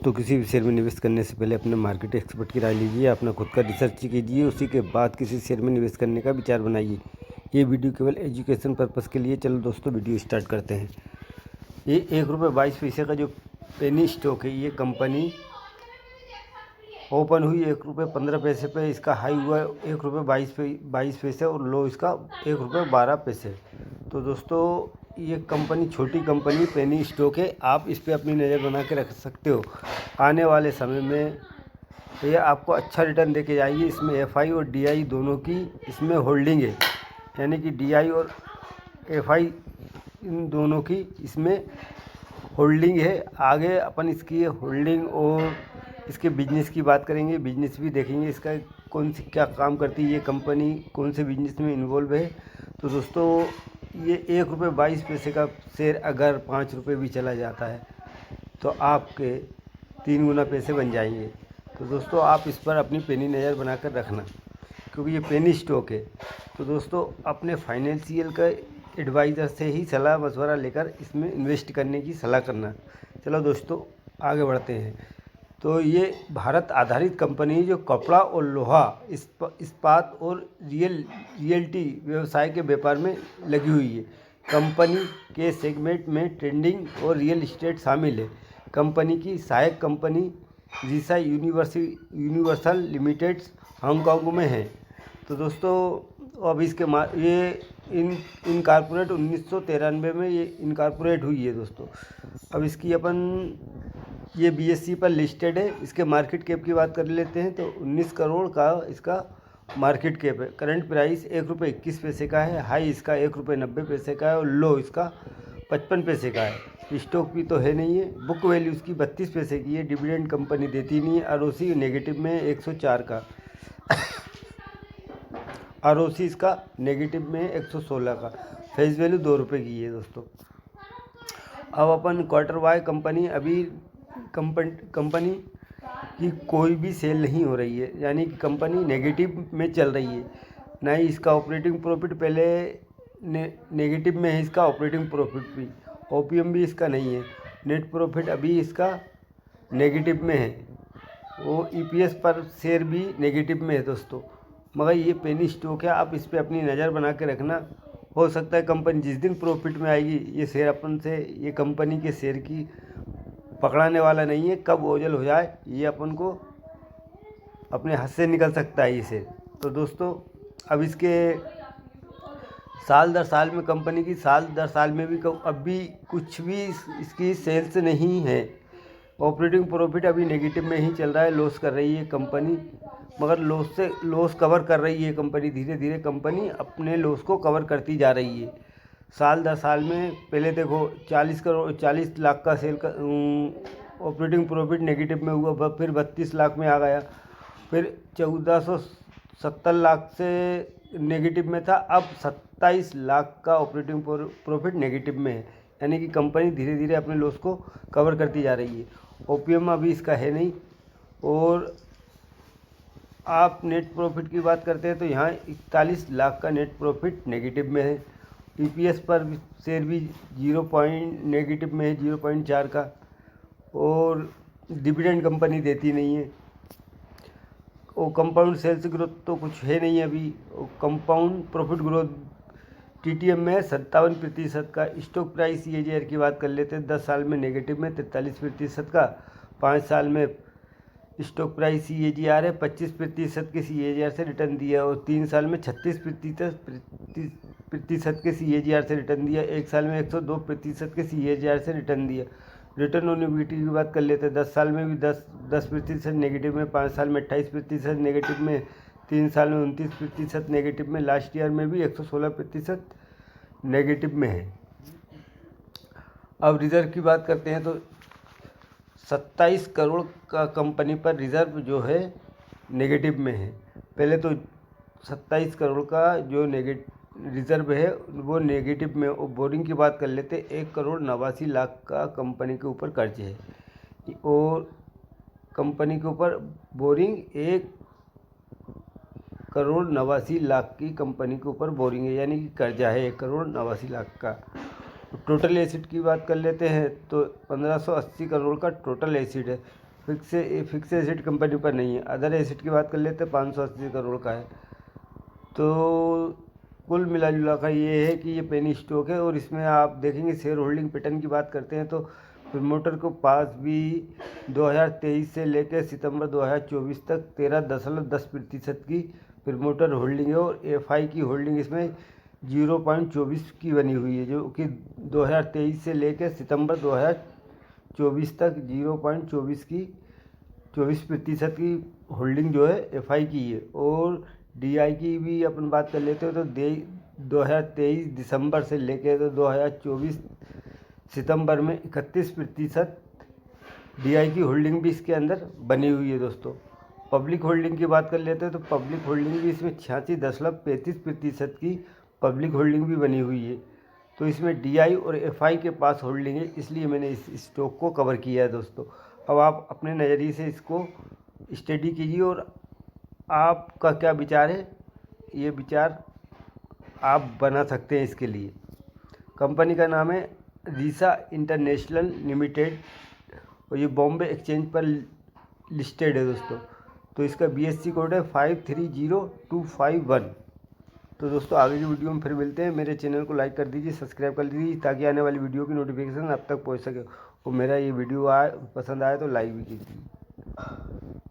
दोस्तों, किसी भी शेयर में निवेश करने से पहले अपने मार्केट एक्सपर्ट की राय लीजिए, अपना खुद का रिसर्च कीजिए, उसी के बाद किसी शेयर में निवेश करने का विचार बनाइए। ये वीडियो केवल एजुकेशन पर्पज़ के लिए। चलो दोस्तों, वीडियो स्टार्ट करते हैं। ये ₹1.22 का जो पेनी स्टॉक है, ये कंपनी ओपन हुई ₹1.15 पे, इसका हाई हुआ ₹1.22 और लो इसका ₹1.12। तो दोस्तों, ये कंपनी छोटी कंपनी पेनी स्टॉक है, आप इस पर अपनी नज़र बना के रख सकते हो। आने वाले समय में ये आपको अच्छा रिटर्न दे के जाएगी। इसमें एफआई और डीआई दोनों की इसमें होल्डिंग है, यानी कि डीआई और एफआई इन दोनों की इसमें होल्डिंग है। आगे अपन इसकी होल्डिंग और इसके बिजनेस की बात करेंगे, बिजनेस भी देखेंगे, इसका कौन सी क्या काम करती है ये कंपनी, कौन से बिजनेस में इन्वॉल्व है। तो दोस्तों, ये ₹1.22 का शेयर अगर ₹5 भी चला जाता है तो आपके 3 गुना पैसे बन जाएंगे। तो दोस्तों, आप इस पर अपनी पेनी नज़र बनाकर रखना, क्योंकि ये पेनी स्टॉक है। तो दोस्तों, अपने फाइनेंशियल का एडवाइज़र से ही सलाह मशवरा लेकर इसमें इन्वेस्ट करने की सलाह करना। चलो दोस्तों, आगे बढ़ते हैं। तो ये भारत आधारित कंपनी जो कपड़ा और लोहा, इस्पात और रियल्टी व्यवसाय के व्यापार में लगी हुई है। कंपनी के सेगमेंट में ट्रेडिंग और रियल एस्टेट शामिल है। कंपनी की सहायक कंपनी रिसा यूनिवर्सल लिमिटेड हांगकांग में है। तो दोस्तों, अब इसके ये इनकॉर्पोरेट 1993 में ये इनकॉर्पोरेट हुई है दोस्तों। अब इसकी ये BSE पर लिस्टेड है। इसके मार्केट कैप की बात कर लेते हैं तो 19 करोड़ का इसका मार्केट कैप है। करंट प्राइस ₹1.21 का है। हाई इसका ₹1.90 का है और लो इसका 55 पैसे का है। स्टॉक भी तो है नहीं है। बुक वैल्यू इसकी 32 पैसे की है। डिविडेंड कंपनी देती नहीं है। ROC नेगेटिव में 104 का। ROC इसका नेगेटिव में 116 का। फेस वैल्यू ₹2 की है दोस्तों। अब अपन क्वार्टर वाई कंपनी, अभी कंपनी की कोई भी सेल नहीं हो रही है, यानी कि कंपनी नेगेटिव में चल रही है। ना ही इसका ऑपरेटिंग प्रॉफिट, पहले नेगेटिव में है इसका ऑपरेटिंग प्रॉफिट भी। OPM भी इसका नहीं है। नेट प्रॉफिट अभी इसका नेगेटिव में है। वो EPS पर शेयर भी नेगेटिव में है दोस्तों। मगर ये पेनी स्टॉक है, आप इस पर अपनी नज़र बना के रखना। हो सकता है कंपनी जिस दिन प्रॉफिट में आएगी, ये शेयर अपन से, ये कंपनी के शेयर की पकड़ाने वाला नहीं है। कब ओझल हो जाए ये अपन को अपने हाथ से निकल सकता है ये शेयर। तो दोस्तों, अब इसके साल दर साल में कंपनी की साल दर साल में भी अभी कुछ भी इसकी सेल्स नहीं है। ऑपरेटिंग प्रॉफिट अभी नेगेटिव में ही चल रहा है। लॉस कर रही है कंपनी, मगर लॉस कवर कर रही है कंपनी। धीरे धीरे कंपनी अपने लॉस को कवर करती जा रही है। साल दर साल में पहले देखो 40 लाख का सेल का ऑपरेटिंग प्रॉफिट नेगेटिव में हुआ, फिर 32 लाख में आ गया, फिर 1470 लाख से नेगेटिव में था, अब 27 लाख का ऑपरेटिंग प्रॉफिट नेगेटिव में है। यानी कि कंपनी धीरे धीरे अपने लॉस को कवर करती जा रही है। OPM अभी इसका है नहीं। और आप नेट प्रॉफिट की बात करते हैं तो यहाँ 41 लाख का नेट प्रॉफिट नेगेटिव में है। EPS पर शेयर भी नेगेटिव में है, 0.4 का। और डिविडेंड कंपनी देती नहीं है। और कंपाउंड सेल्स ग्रोथ तो कुछ है नहीं अभी। कंपाउंड प्रॉफिट ग्रोथ TTM में 57% का। स्टॉक प्राइस CAGR की बात कर लेते हैं। 10 साल में नेगेटिव में 43% का। 5 साल में स्टॉक प्राइस CAGR है 25% के CAGR से रिटर्न दिया, और 3 साल में 36% के CAGR से रिटर्न दिया। 1 साल में 102% के CAGR से रिटर्न दिया। रिटर्न ऑन इक्विटी की बात कर लेते हैं। 10 साल में भी 10% नेगेटिव में, 5 साल में 28% नेगेटिव में, 3 साल में 29% नेगेटिव में, लास्ट ईयर में भी 116% नेगेटिव में है। अब रिजर्व की बात करते हैं तो 27 करोड़ का कंपनी पर रिजर्व जो है नेगेटिव में है। पहले तो 27 करोड़ का जो रिजर्व है वो नेगेटिव में। और बोरिंग की बात कर लेते हैं। 1,89,00,000 का कंपनी के ऊपर कर्ज है, और कंपनी के ऊपर बोरिंग 1,89,00,000 की कंपनी के ऊपर बोरिंग है, यानी कि कर्जा है 1,89,00,000 का। टोटल एसिड की बात कर लेते हैं तो 1580 करोड़ का टोटल एसिड है। फिक्स एसेट कंपनी पर नहीं है। अदर एसेट की बात कर लेते हैं, 580 करोड़ का है। तो कुल मिला जुला कर ये है कि ये पेनी स्टॉक है। और इसमें आप देखेंगे शेयर होल्डिंग पैटर्न की बात करते हैं तो प्रमोटर को पास भी 2023 से लेकर सितंबर 2024 तक 13.10% की प्रमोटर होल्डिंग है। और एफआई की होल्डिंग इसमें 0.24 की बनी हुई है, जो कि 2023 से लेकर सितंबर 2024 तक 24% की होल्डिंग जो है एफआई की है। और डीआई की भी अपन बात कर लेते हो तो 2023 दिसंबर से लेकर तो 2024 सितंबर में 31% डीआई की होल्डिंग भी इसके अंदर बनी हुई है दोस्तों। पब्लिक होल्डिंग की बात कर लेते हैं तो पब्लिक होल्डिंग भी इसमें 86.35% की पब्लिक होल्डिंग भी बनी हुई है। तो इसमें डीआई और एफआई के पास होल्डिंग है, इसलिए मैंने इस स्टॉक को कवर किया है दोस्तों। अब आप अपने नज़रिए से इसको स्टडी कीजिए और आपका क्या विचार है, ये विचार आप बना सकते हैं इसके लिए। कंपनी का नाम है रीसा इंटरनेशनल लिमिटेड और ये बॉम्बे एक्सचेंज पर लिस्टेड है दोस्तों। तो इसका बीएससी कोड है 530251। तो दोस्तों आगे की वीडियो में फिर मिलते हैं। मेरे चैनल को लाइक कर दीजिए, सब्सक्राइब कर दीजिए ताकि आने वाली वीडियो की नोटिफिकेशन आप तक पहुंच सके। और मेरा ये वीडियो पसंद आए तो लाइक भी कीजिए।